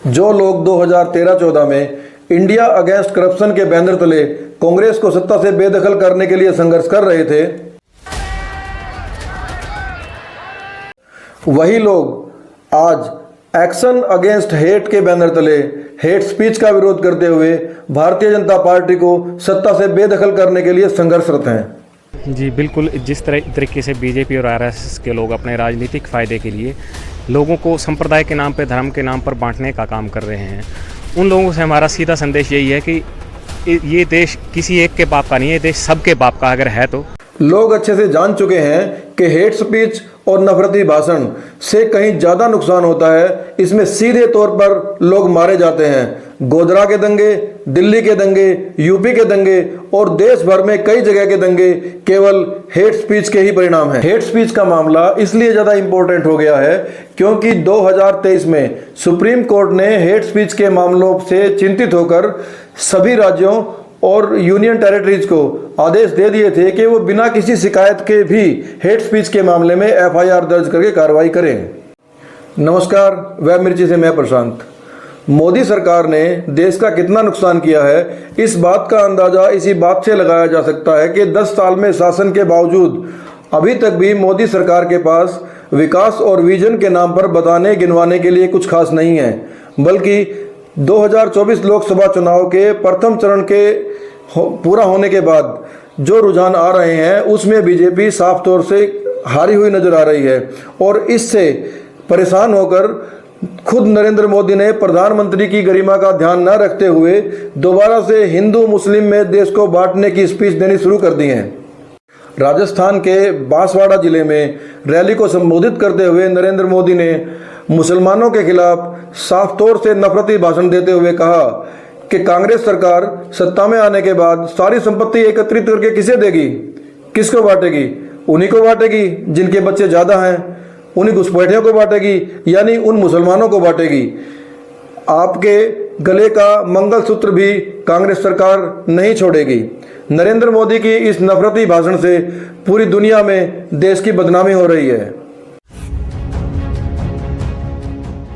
जो लोग 2013-14 में इंडिया अगेंस्ट करप्शन के बैनर तले कांग्रेस को सत्ता से बेदखल करने के लिए संघर्ष कर रहे थे, वही लोग आज एक्शन अगेंस्ट हेट के बैनर तले हेट स्पीच का विरोध करते हुए भारतीय जनता पार्टी को सत्ता से बेदखल करने के लिए संघर्षरत हैं। जी बिल्कुल, जिस तरीके से बीजेपी और आरएसएस के लोग अपने राजनीतिक फ़ायदे के लिए लोगों को संप्रदाय के नाम पर, धर्म के नाम पर बांटने का काम कर रहे हैं, उन लोगों से हमारा सीधा संदेश यही है कि ये देश किसी एक के बाप का नहीं है, ये देश सबके बाप का अगर है तो। लोग अच्छे से जान चुके हैं कि हेट स्पीच और नफरती भाषण से कहीं ज़्यादा नुकसान होता है। इसमें सीधे तौर पर लोग मारे जाते हैं। गोधरा के दंगे, दिल्ली के दंगे, यूपी के दंगे और देश भर में कई जगह के दंगे केवल हेट स्पीच के ही परिणाम हैं। हेट स्पीच का मामला इसलिए ज़्यादा इम्पोर्टेंट हो गया है क्योंकि 2023 में सुप्रीम कोर्ट ने हेट स्पीच के मामलों से चिंतित होकर सभी राज्यों और यूनियन टेरिटरीज को आदेश दे दिए थे कि वो बिना किसी शिकायत के भी हेट स्पीच के मामले में एफआईआर दर्ज करके कार्रवाई करें। नमस्कार, वेब मिर्ची से मैं प्रशांत। मोदी सरकार ने देश का कितना नुकसान किया है, इस बात का अंदाजा इसी बात से लगाया जा सकता है कि 10 साल में शासन के बावजूद अभी तक भी मोदी सरकार के पास विकास और विजन के नाम पर बताने गिनवाने के लिए कुछ खास नहीं है, बल्कि 2024 लोकसभा चुनाव के प्रथम चरण के पूरा होने के बाद जो रुझान आ रहे हैं उसमें बीजेपी साफ तौर से हारी हुई नजर आ रही है और इससे परेशान होकर खुद नरेंद्र मोदी ने प्रधानमंत्री की गरिमा का ध्यान न रखते हुए दोबारा से हिंदू मुस्लिम में देश को बांटने की स्पीच देनी शुरू कर दी है। राजस्थान के बांसवाड़ा जिले में रैली को संबोधित करते हुए नरेंद्र मोदी ने मुसलमानों के खिलाफ साफ तौर से नफरती भाषण देते हुए कहा कि कांग्रेस सरकार सत्ता में आने के बाद सारी संपत्ति एकत्रित करके किसे देगी, किसको बांटेगी? उन्हीं को बांटेगी जिनके बच्चे ज़्यादा हैं, उन्हीं घुसपैठियों को बांटेगी, यानी उन मुसलमानों को बांटेगी। आपके गले का मंगलसूत्र भी कांग्रेस सरकार नहीं छोड़ेगी। नरेंद्र मोदी की इस नफरती भाषण से पूरी दुनिया में देश की बदनामी हो रही है।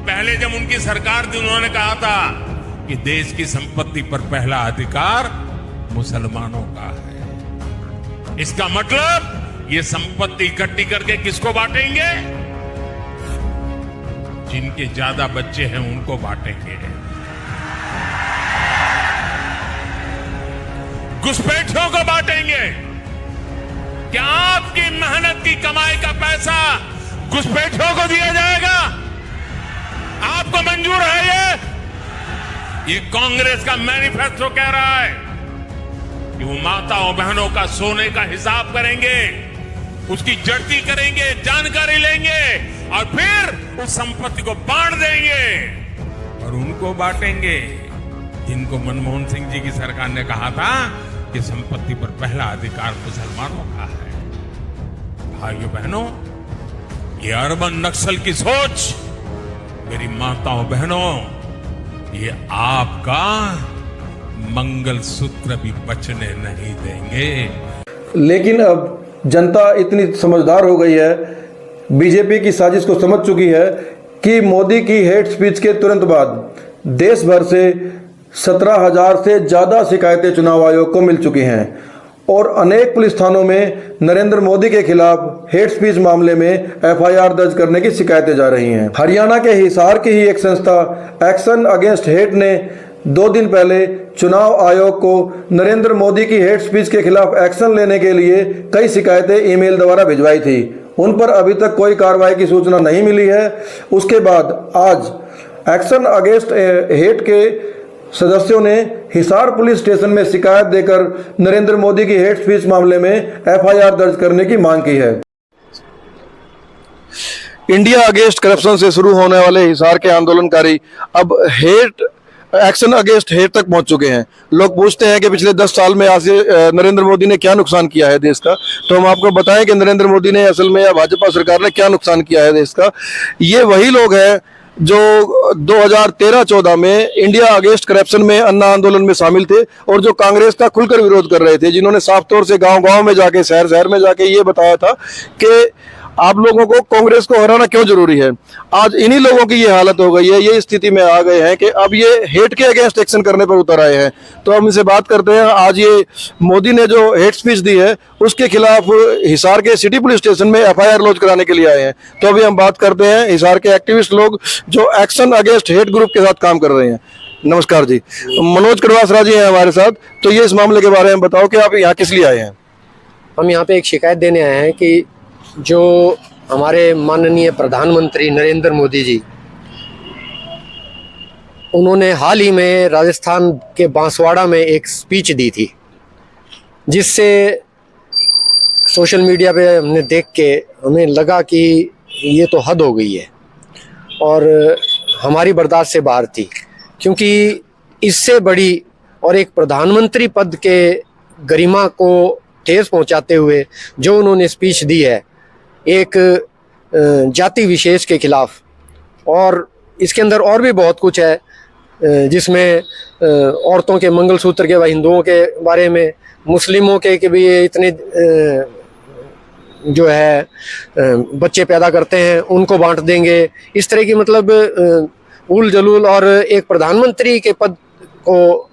पहले जब उनकी सरकार थी उन्होंने कहा था कि देश की संपत्ति पर पहला अधिकार मुसलमानों का है। इसका मतलब ये संपत्ति इकट्ठी करके किसको बांटेंगे? जिनके ज्यादा बच्चे हैं उनको बांटेंगे। घुसपैठियों को बांटेंगे। क्या आपकी मेहनत की कमाई का पैसा घुसपैठियों को दिया जाएगा? आपको मंजूर है? ये कांग्रेस का मैनिफेस्टो कह रहा है कि वो माताओं बहनों का सोने का हिसाब करेंगे, उसकी जड़ती करेंगे, जानकारी लेंगे और फिर उस संपत्ति को बांट देंगे और उनको बांटेंगे जिनको मनमोहन सिंह जी की सरकार ने कहा था कि संपत्ति पर पहला अधिकार मुसलमानों का है। भाइयों बहनों, ये अर्बन नक्सल की सोच, मेरी माताओं बहनों, ये आपका मंगलसूत्र भी बचने नहीं देंगे। लेकिन अब जनता इतनी समझदार हो गई है, बीजेपी की साजिश को समझ चुकी है कि मोदी की हेट स्पीच के तुरंत बाद देश भर से 17,000 से ज़्यादा शिकायतें चुनाव आयोग को मिल चुकी हैं और अनेक पुलिस थानों में नरेंद्र मोदी के खिलाफ हेट स्पीच मामले में एफआईआर दर्ज करने की शिकायतें जा रही हैं। हरियाणा के हिसार की ही एक संस्था एक्शन अगेंस्ट हेट ने 2 दिन पहले चुनाव आयोग को नरेंद्र मोदी की हेट स्पीच के खिलाफ एक्शन लेने के लिए कई शिकायतें ईमेल द्वारा भिजवाई थी। उन पर अभी तक कोई कार्रवाई की सूचना नहीं मिली है। उसके बाद आज एक्शन अगेंस्ट हेट के सदस्यों ने हिसार पुलिस स्टेशन में शिकायत देकर नरेंद्र मोदी की हेट स्पीच मामले में एफआईआर दर्ज करने की मांग की है। इंडिया अगेंस्ट करप्शन से शुरू होने वाले हिसार के आंदोलनकारी अब एक्शन अगेंस्ट हेट तक पहुंच चुके हैं। लोग पूछते हैं कि पिछले 10 साल में आज नरेंद्र मोदी ने क्या नुकसान किया है देश का, तो हम आपको बताएं कि नरेंद्र मोदी ने असल में या भाजपा सरकार ने क्या नुकसान किया है देश का। ये वही लोग हैं जो 2013-14 में इंडिया अगेंस्ट करप्शन में अन्ना आंदोलन में शामिल थे और जो कांग्रेस का खुलकर विरोध कर रहे थे, जिन्होंने साफ तौर से गांव-गांव में जाके, शहर-शहर में जाके ये बताया था कि आप लोगों को कांग्रेस को हराना क्यों जरूरी है। आज इन्हीं लोगों की ये हालत हो गई है, ये स्थिति में आ गए हैं कि अब ये हेट के अगेंस्ट एक्शन करने पर उतर आए हैं। तो हम इनसे बात करते हैं। आज ये मोदी ने जो हेट स्पीच दी है उसके खिलाफ हिसार के सिटी पुलिस स्टेशन में FIR लॉन्च कराने के लिए आए हैं। तो अभी हम बात करते हैं हिसार के एक्टिविस्ट लोग जो एक्शन अगेंस्ट हेट ग्रुप के साथ काम कर रहे हैं। नमस्कार जी, मनोज कड़वासरा जी हैं हमारे साथ। तो ये इस मामले के बारे में बताओ कि आप यहाँ किस लिए आए हैं। हम यहाँ पे एक शिकायत देने आए हैं कि जो हमारे माननीय प्रधानमंत्री नरेंद्र मोदी जी, उन्होंने हाल ही में राजस्थान के बांसवाड़ा में एक स्पीच दी थी, जिससे सोशल मीडिया पे हमने देख के हमें लगा कि ये तो हद हो गई है और हमारी बर्दाश्त से बाहर थी। क्योंकि इससे बड़ी और एक प्रधानमंत्री पद के गरिमा को ठेस पहुंचाते हुए जो उन्होंने स्पीच दी है एक जाति विशेष के खिलाफ, और इसके अंदर और भी बहुत कुछ है, जिसमें औरतों के मंगलसूत्र के व हिंदुओं के बारे में, मुस्लिमों के भी ये इतने जो है बच्चे पैदा करते हैं उनको बांट देंगे, इस तरह की मतलब उल जलूल। और एक प्रधानमंत्री के पद को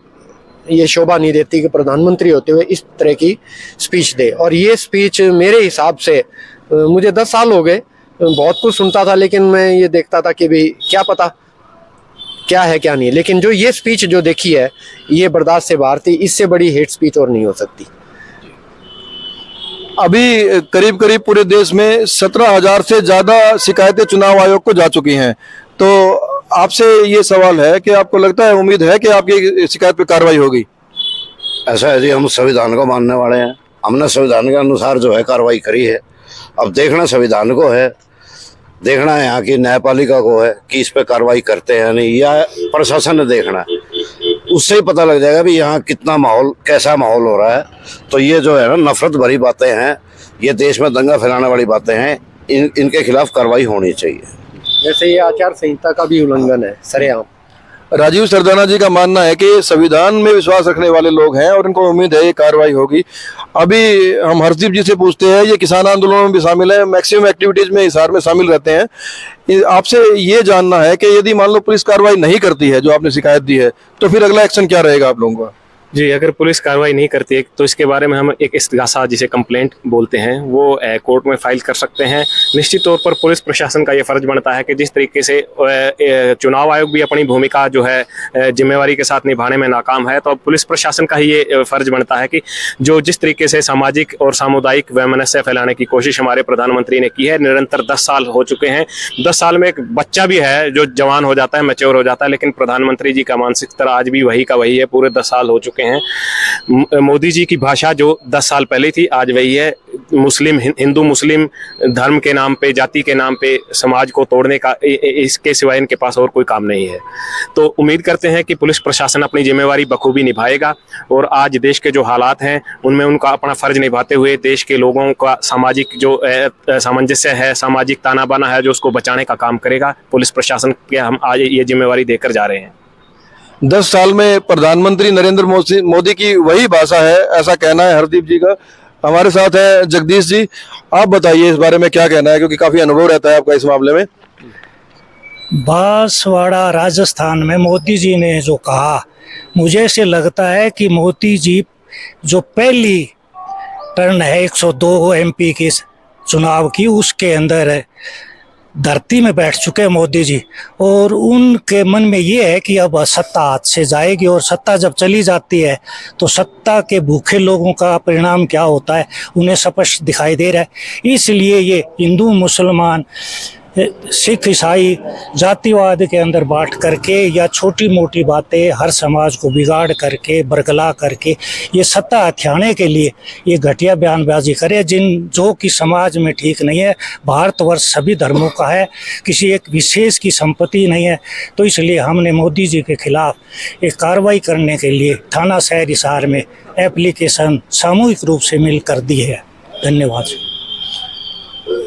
ये शोभा नहीं देती कि प्रधानमंत्री होते हुए इस तरह की स्पीच दे। और ये स्पीच मेरे हिसाब से, मुझे 10 साल हो गए, बहुत कुछ सुनता था, लेकिन मैं ये देखता था कि भाई क्या पता क्या है क्या नहीं है। लेकिन जो ये स्पीच जो देखी है ये बर्दाश्त से बाहर थी। इससे बड़ी हेट स्पीच और नहीं हो सकती। अभी करीब करीब पूरे देश में 17,000 से ज्यादा शिकायतें चुनाव आयोग को जा चुकी हैं। तो आपसे ये सवाल है कि आपको लगता है, उम्मीद है कि आपकी शिकायत पे कार्रवाई होगी। ऐसा है जी, हम संविधान को मानने वाले हैं, हमने संविधान के अनुसार जो है कार्रवाई करी है। अब देखना संविधान को है, देखना है यहाँ की न्यायपालिका को है कि इस पे कार्रवाई करते हैं नहीं, या प्रशासन ने देखना है। उससे ही पता लग जाएगा भी यहाँ कितना माहौल, कैसा माहौल हो रहा है। तो ये जो है ना नफरत भरी बातें हैं, ये देश में दंगा फैलाने वाली बातें हैं, इनके खिलाफ कार्रवाई होनी चाहिए। जैसे ये आचार संहिता का भी उल्लंघन है सरेआम। राजीव सरदाना जी का मानना है कि संविधान में विश्वास रखने वाले लोग हैं और इनको उम्मीद है ये कार्रवाई होगी। अभी हम हर्षदीप जी से पूछते हैं, ये किसान आंदोलनों में भी शामिल है, मैक्सिमम एक्टिविटीज में हिसार में शामिल रहते हैं। आपसे ये जानना है कि यदि मान लो पुलिस कार्रवाई नहीं करती है जो आपने शिकायत दी है, तो फिर अगला एक्शन क्या रहेगा आप लोगों का। जी, अगर पुलिस कार्रवाई नहीं करती है तो इसके बारे में हम एक इस्तिगासा, जिसे कंप्लेंट बोलते हैं, वो कोर्ट में फाइल कर सकते हैं। निश्चित तौर पर पुलिस प्रशासन का ये फर्ज बनता है कि जिस तरीके से चुनाव आयोग भी अपनी भूमिका जो है जिम्मेवारी के साथ निभाने में नाकाम है, तो अब पुलिस प्रशासन का ही ये फर्ज बनता है कि जो जिस तरीके से सामाजिक और सामुदायिक वैमनस्य फैलाने की कोशिश हमारे प्रधानमंत्री ने की है, निरंतर 10 साल हो चुके हैं। 10 साल में एक बच्चा भी है जो जवान हो जाता है, मैच्योर हो जाता है, लेकिन प्रधानमंत्री जी का मानसिकता आज भी वही का वही है। पूरे 10 साल हो चुके हैं। मोदी जी की भाषा जो 10 साल पहले थी आज वही है। मुस्लिम, हिंदू मुस्लिम धर्म के नाम पे, जाति के नाम पे समाज को तोड़ने का इसके सिवाय इनके पास और कोई काम नहीं है। तो उम्मीद करते हैं कि पुलिस प्रशासन अपनी जिम्मेवारी बखूबी निभाएगा और आज देश के जो हालात हैं उनमें उनका अपना फर्ज निभाते हुए देश के लोगों का सामाजिक जो सामंजस्य है, सामाजिक ताना बाना है, जो उसको बचाने का काम करेगा। पुलिस प्रशासन के हम आज ये जिम्मेवारी देकर जा रहे हैं। 10 साल में प्रधानमंत्री नरेंद्र मोदी की वही भाषा है, ऐसा कहना है हरदीप जी का। हमारे साथ है जगदीश जी, आप बताइए इस बारे में क्या कहना है, क्योंकि काफी अनुभव रहता है आपका इस मामले में। बांसवाड़ा राजस्थान में मोदी जी ने जो कहा, मुझे ऐसे लगता है कि मोदी जी जो पहली टर्न है 102 MP की चुनाव की, उसके अंदर धरती में बैठ चुके हैं मोदी जी, और उनके मन में ये है कि अब सत्ता हाथ से जाएगी, और सत्ता जब चली जाती है तो सत्ता के भूखे लोगों का परिणाम क्या होता है उन्हें स्पष्ट दिखाई दे रहा है। इसलिए ये हिंदू मुसलमान सिख ईसाई जातिवाद के अंदर बांट करके या छोटी मोटी बातें हर समाज को बिगाड़ करके बरगला करके ये सत्ता हथियाने के लिए ये घटिया बयानबाजी करे, जो कि समाज में ठीक नहीं है। भारतवर्ष सभी धर्मों का है, किसी एक विशेष की संपत्ति नहीं है। तो इसलिए हमने मोदी जी के खिलाफ एक कार्रवाई करने के लिए थाना शहर हिसार में एप्लीकेशन सामूहिक रूप से मिल कर दी है। धन्यवाद।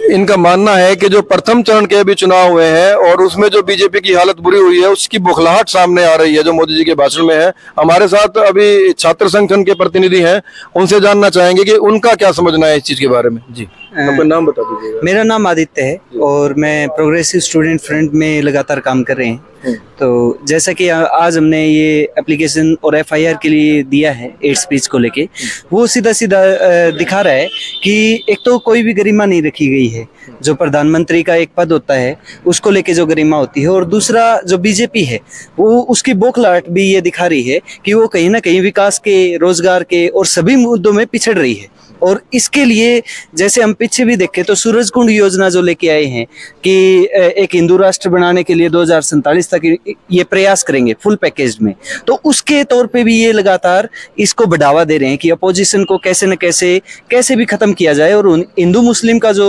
इनका मानना है कि जो प्रथम चरण के अभी चुनाव हुए हैं और उसमें जो बीजेपी की हालत बुरी हुई है उसकी बौखलाहट सामने आ रही है जो मोदी जी के भाषण में है। हमारे साथ अभी छात्र संगठन के प्रतिनिधि हैं, उनसे जानना चाहेंगे कि उनका क्या समझना है इस चीज के बारे में। जी, अपना नाम बता दीजिएगा। मेरा नाम आदित्य है और मैं प्रोग्रेसिव स्टूडेंट फ्रंट में लगातार काम कर रहे हैं। तो जैसा कि आज हमने ये एप्लीकेशन और एफआईआर के लिए दिया है हेट स्पीच को लेके, वो सीधा सीधा दिखा रहा है कि एक तो कोई भी गरिमा नहीं रखी गई है, जो प्रधानमंत्री का एक पद होता है उसको लेके जो गरिमा होती है, और दूसरा जो बीजेपी है वो उसकी बौखलाहट भी ये दिखा रही है कि वो कहीं ना कहीं विकास के, रोजगार के और सभी मुद्दों में पिछड़ रही है। और इसके लिए जैसे हम पीछे भी देखें तो सूरजकुंड योजना जो लेके आए हैं कि एक हिंदू राष्ट्र बनाने के लिए 2047 तक ये प्रयास करेंगे फुल पैकेज में, तो उसके तौर पे भी ये लगातार इसको बढ़ावा दे रहे हैं कि अपोजिशन को कैसे न कैसे भी खत्म किया जाए और हिंदू मुस्लिम का जो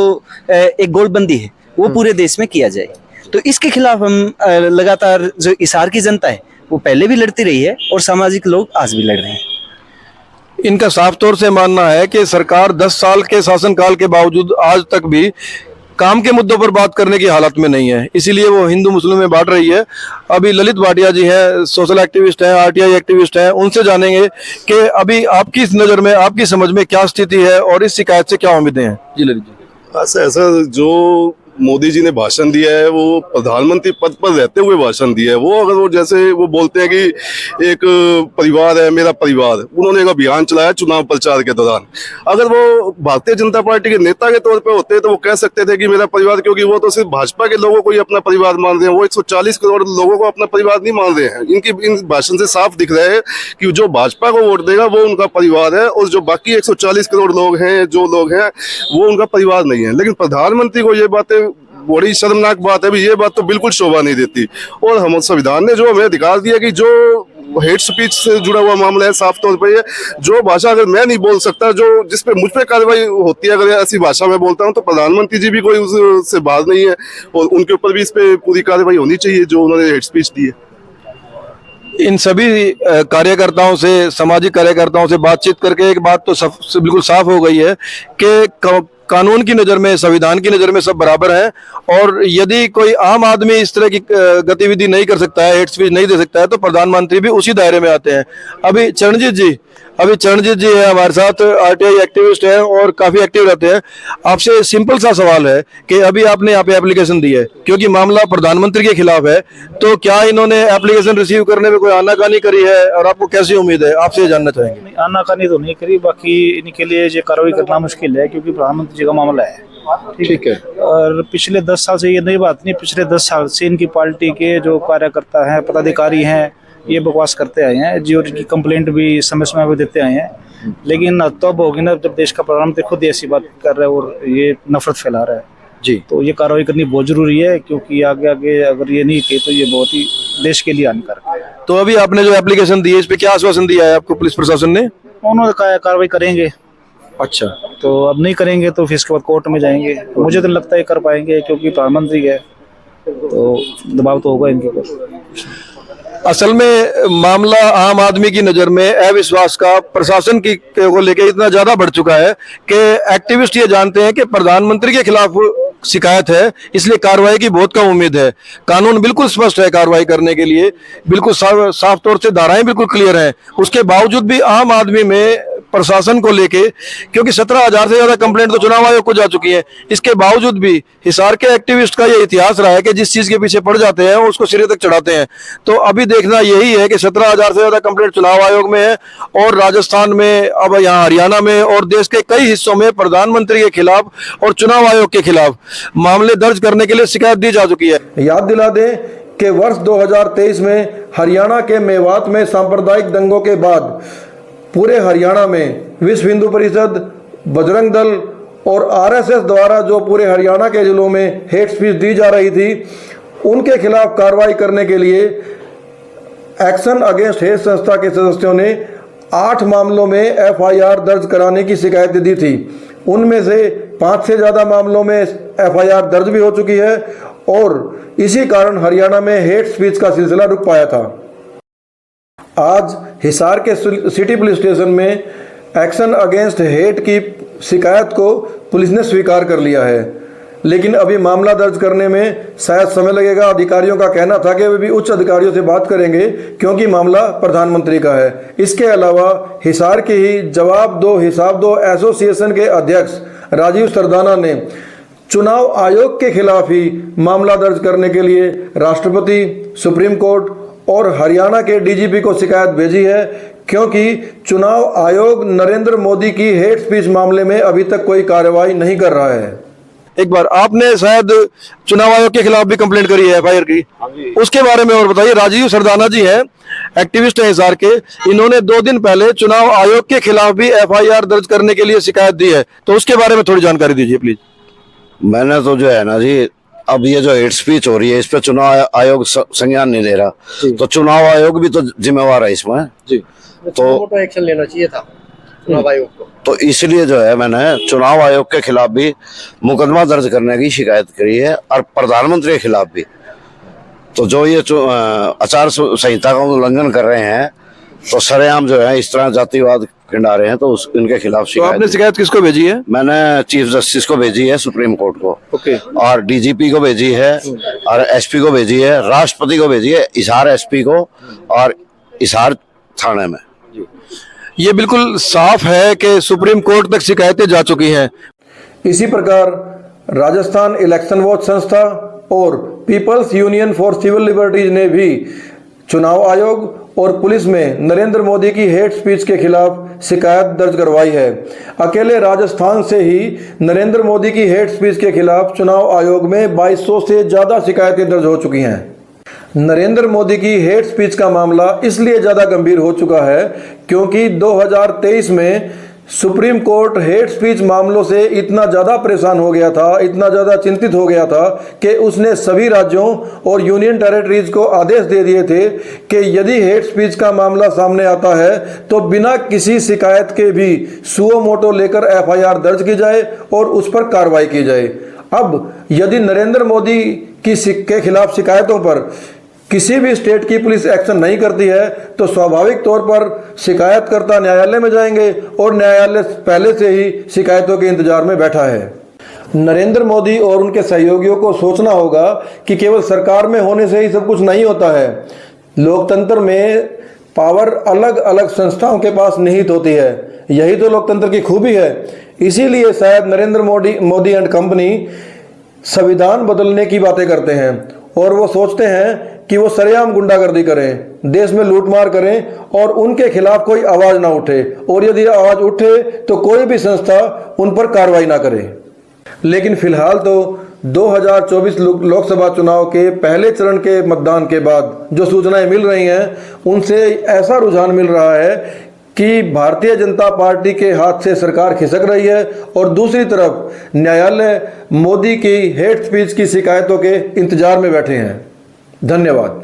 एक गोलबंदी है वो पूरे देश में किया जाए। तो इसके खिलाफ हम लगातार जो हिसार की जनता है वो पहले भी लड़ती रही है और सामाजिक लोग आज भी लड़ रहे हैं। इनका साफ तौर से मानना है कि सरकार 10 साल के शासनकाल के बावजूद आज तक भी काम के मुद्दों पर बात करने की हालत में नहीं है, इसीलिए वो हिंदू मुस्लिम में बांट रही है। अभी ललित भाटिया जी हैं, सोशल एक्टिविस्ट हैं, आरटीआई एक्टिविस्ट हैं, उनसे जानेंगे कि अभी आपकी नज़र में, आपकी समझ में क्या स्थिति है और इस शिकायत से क्या उम्मीदें हैं। जी ललित जी। ऐसा जो मोदी जी ने भाषण दिया है वो प्रधानमंत्री पद पर रहते हुए भाषण दिया है। वो अगर वो जैसे वो बोलते हैं कि एक परिवार है मेरा परिवार, उन्होंने एक अभियान चलाया चुनाव प्रचार के दौरान, अगर वो भारतीय जनता पार्टी के नेता के तौर पे होते तो वो कह सकते थे कि मेरा परिवार, क्योंकि वो तो सिर्फ भाजपा के लोगों को ही अपना परिवार मान रहे हैं, वो 140 करोड़ लोगों को अपना परिवार नहीं मान रहे हैं। इन भाषण से साफ दिख रहा है कि जो भाजपा को वोट देगा वो उनका परिवार है और जो बाकी 140 करोड़ लोग हैं, जो लोग हैं, वो उनका परिवार नहीं है। लेकिन प्रधानमंत्री को ये बातें, बड़ी शर्मनाक बात है, भी ये बात तो बिल्कुल शोभा नहीं देती। और हम संविधान ने जो हमें अधिकार दिया कि जो हेट स्पीच से जुड़ा हुआ मामला है, साफ तौर पे ये जो भाषा अगर मैं नहीं बोल सकता, जो जिस पे मुझ पे कार्रवाई होती है, अगर ऐसी भाषा में बोलता हूँ, तो प्रधानमंत्री जी भी कोई उससे बाहर नहीं है और उनके ऊपर भी इस पे पूरी कार्रवाई होनी चाहिए जो उन्होंने हेट स्पीच दी है। इन सभी कार्यकर्ताओं से, सामाजिक कार्यकर्ताओं से बातचीत करके एक बात तो बिल्कुल साफ हो गई है कि कानून की नज़र में, संविधान की नज़र में सब बराबर हैं और यदि कोई आम आदमी इस तरह की गतिविधि नहीं कर सकता है, हेट स्पीच नहीं दे सकता है, तो प्रधानमंत्री भी उसी दायरे में आते हैं। अभी चरणजीत जी है हमारे साथ, आरटीआई एक्टिविस्ट हैं और काफ़ी एक्टिव रहते हैं। आपसे सिंपल सा सवाल है कि अभी आपने यहाँ पे एप्लीकेशन दी है क्योंकि मामला प्रधानमंत्री के खिलाफ है, तो क्या इन्होंने एप्लीकेशन रिसीव करने में कोई आनाकानी करी है और आपको कैसी उम्मीद है, आपसे जानना चाहेंगे। आनाकानी तो नहीं करी, बाकी इनके लिए ये कार्रवाई करना मुश्किल है क्योंकि प्रधानमंत्री जी का मामला है। ठीक है। और पिछले 10 साल से, ये नई बात नहीं, पिछले 10 साल से इनकी पार्टी के जो कार्यकर्ता हैं, पदाधिकारी हैं, ये बकवास करते आए हैं जी, और इनकी कंप्लेंट भी समय समय पर देते आए हैं। लेकिन तब होगी ना जब देश का प्रधानमंत्री खुद ऐसी बात कर रहा है और ये नफरत फैला रहा है जी, तो ये कार्रवाई करनी बहुत जरूरी है, क्योंकि आगे अगर ये नहीं की तो ये बहुत ही देश के लिए हानिकारक है। तो अभी आपने जो एप्लीकेशन दी है इस पे क्या आश्वासन दिया है आपको पुलिस प्रशासन ने? उन्होंने कहा कार्रवाई करेंगे। अच्छा, तो अब नहीं करेंगे तो फिर इसके बाद कोर्ट में जाएंगे। मुझे तो लगता है कर पाएंगे क्योंकि प्रधानमंत्री है तो दबाव तो होगा इनके ऊपर। असल में मामला आम आदमी की नजर में अविश्वास का प्रशासन की को लेकर इतना ज्यादा बढ़ चुका है कि एक्टिविस्ट ये जानते हैं कि प्रधानमंत्री के खिलाफ शिकायत है, इसलिए कार्रवाई की बहुत कम उम्मीद है। कानून बिल्कुल स्पष्ट है कार्रवाई करने के लिए, बिल्कुल साफ तौर से धाराएं बिल्कुल क्लियर हैं। उसके बावजूद भी आम आदमी में प्रशासन को लेके, क्योंकि 17,000 से ज्यादा कंप्लेंट तो चुनाव आयोग को जा चुकी है, इसके बावजूद भी हिसार के एक्टिविस्ट का ये इतिहास रहा है कि जिस चीज के पीछे पड़ जाते हैं उसको सिरे तक चढ़ाते हैं। तो अभी देखना यही है कि 17,000 से ज्यादा कंप्लेंट चुनाव आयोग में है और राजस्थान में, अब यहाँ हरियाणा में और देश के कई हिस्सों में प्रधानमंत्री के खिलाफ और चुनाव आयोग के खिलाफ मामले दर्ज करने के लिए शिकायत दी जा चुकी है। याद दिला दें कि वर्ष 2023 में हरियाणा के मेवात में सांप्रदायिक दंगों के बाद पूरे हरियाणा में विश्व हिंदू परिषद, बजरंग दल और आरएसएस द्वारा जो पूरे हरियाणा के जिलों में हेट स्पीच दी जा रही थी, उनके खिलाफ कार्रवाई करने के लिए एक्शन अगेंस्ट हेट संस्था के सदस्यों ने 8 मामलों में एफआईआर दर्ज कराने की शिकायत दी थी। उनमें से 5 से ज़्यादा मामलों में एफआईआर दर्ज भी हो चुकी है और इसी कारण हरियाणा में हेट स्पीच का सिलसिला रुक पाया था। आज हिसार के सिटी पुलिस स्टेशन में एक्शन अगेंस्ट हेट की शिकायत को पुलिस ने स्वीकार कर लिया है। लेकिन अभी मामला दर्ज करने में शायद समय लगेगा। अधिकारियों का कहना था कि वे भी उच्च अधिकारियों से बात करेंगे क्योंकि मामला प्रधानमंत्री का है। इसके अलावा हिसार के ही जवाब दो हिसाब दो एसोसिएशन के अध्यक्ष राजीव सरदाना ने चुनाव आयोग के खिलाफ ही मामला दर्ज करने के लिए राष्ट्रपति, सुप्रीम कोर्ट और हरियाणा के डीजीपी को शिकायत भेजी है, क्योंकि चुनाव आयोग नरेंद्र मोदी की हेट स्पीच मामले में अभी तक कोई कार्रवाई नहीं कर रहा है। एक बार आपने शायद चुनाव आयोग के खिलाफ भी कंप्लेंट करी है एफआईआर की, उसके बारे में और बताइए। राजीव सरदाना जी हैं, एक्टिविस्ट हैं हिसार के, इन्होंने 2 दिन पहले चुनाव आयोग के खिलाफ भी एफआईआर दर्ज करने के लिए शिकायत दी है, तो उसके बारे में थोड़ी जानकारी दीजिए प्लीज। मैंने तो जो है ना जी, अब ये जो हेट स्पीच हो रही है इस पे चुनाव आयोग संज्ञान नहीं ले रहा, तो चुनाव आयोग भी तो जिम्मेवार है इसमें जी। तो एक्शन लेना चाहिए था चुनाव आयोग को, तो इसलिए जो है मैंने चुनाव आयोग के खिलाफ भी मुकदमा दर्ज करने की शिकायत करी है और प्रधानमंत्री के खिलाफ भी। तो जो ये आचार संहिता का उल्लंघन कर रहे हैं, तो सरेआम जो है इस तरह जातिवाद खिंडा रहे हैं, तो इनके खिलाफ तो आपने शिकायत किसको भेजी है? मैंने चीफ जस्टिस को भेजी है, सुप्रीम कोर्ट को, और डीजीपी को भेजी है, और एसपी को भेजी है, राष्ट्रपति को भेजी है, हिसार एसपी को और हिसार थाने में। ये बिल्कुल साफ है कि सुप्रीम कोर्ट तक शिकायतें जा चुकी हैं। इसी प्रकार राजस्थान इलेक्शन वॉच संस्था और People's Union for Civil Liberties ने भी चुनाव आयोग और पुलिस में नरेंद्र मोदी की हेट स्पीच के खिलाफ शिकायत दर्ज करवाई है। अकेले राजस्थान से ही नरेंद्र मोदी की हेट स्पीच के खिलाफ चुनाव आयोग में 2200 से ज़्यादा शिकायतें दर्ज हो चुकी हैं। नरेंद्र मोदी की हेट स्पीच का मामला इसलिए ज़्यादा गंभीर हो चुका है क्योंकि 2023 में सुप्रीम कोर्ट हेट स्पीच मामलों से इतना ज़्यादा परेशान हो गया था, इतना ज़्यादा चिंतित हो गया था कि उसने सभी राज्यों और यूनियन टेरिटरीज को आदेश दे दिए थे कि यदि हेट स्पीच का मामला सामने आता है तो बिना किसी शिकायत के भी सुओ मोटो लेकर एफआईआर दर्ज की जाए और उस पर कार्रवाई की जाए। अब यदि नरेंद्र मोदी के खिलाफ शिकायतों पर किसी भी स्टेट की पुलिस एक्शन नहीं करती है तो स्वाभाविक तौर पर शिकायतकर्ता न्यायालय में जाएंगे और न्यायालय पहले से ही शिकायतों के इंतजार में बैठा है। नरेंद्र मोदी और उनके सहयोगियों को सोचना होगा कि केवल सरकार में होने से ही सब कुछ नहीं होता है। लोकतंत्र में पावर अलग अलग संस्थाओं के पास निहित होती है, यही तो लोकतंत्र की खूबी है। इसीलिए शायद नरेंद्र मोदी एंड कंपनी संविधान बदलने की बातें करते हैं और वो सोचते हैं कि वो सरेआम गुंडागर्दी करें, देश में लूटमार करें और उनके खिलाफ कोई आवाज ना उठे, और यदि आवाज उठे तो कोई भी संस्था उन पर कार्रवाई ना करे। लेकिन फिलहाल तो 2024 लोकसभा चुनाव के पहले चरण के मतदान के बाद जो सूचनाएं मिल रही हैं उनसे ऐसा रुझान मिल रहा है कि भारतीय जनता पार्टी के हाथ से सरकार खिसक रही है और दूसरी तरफ न्यायालय मोदी की हेट स्पीच की शिकायतों के इंतजार में बैठे हैं। धन्यवाद।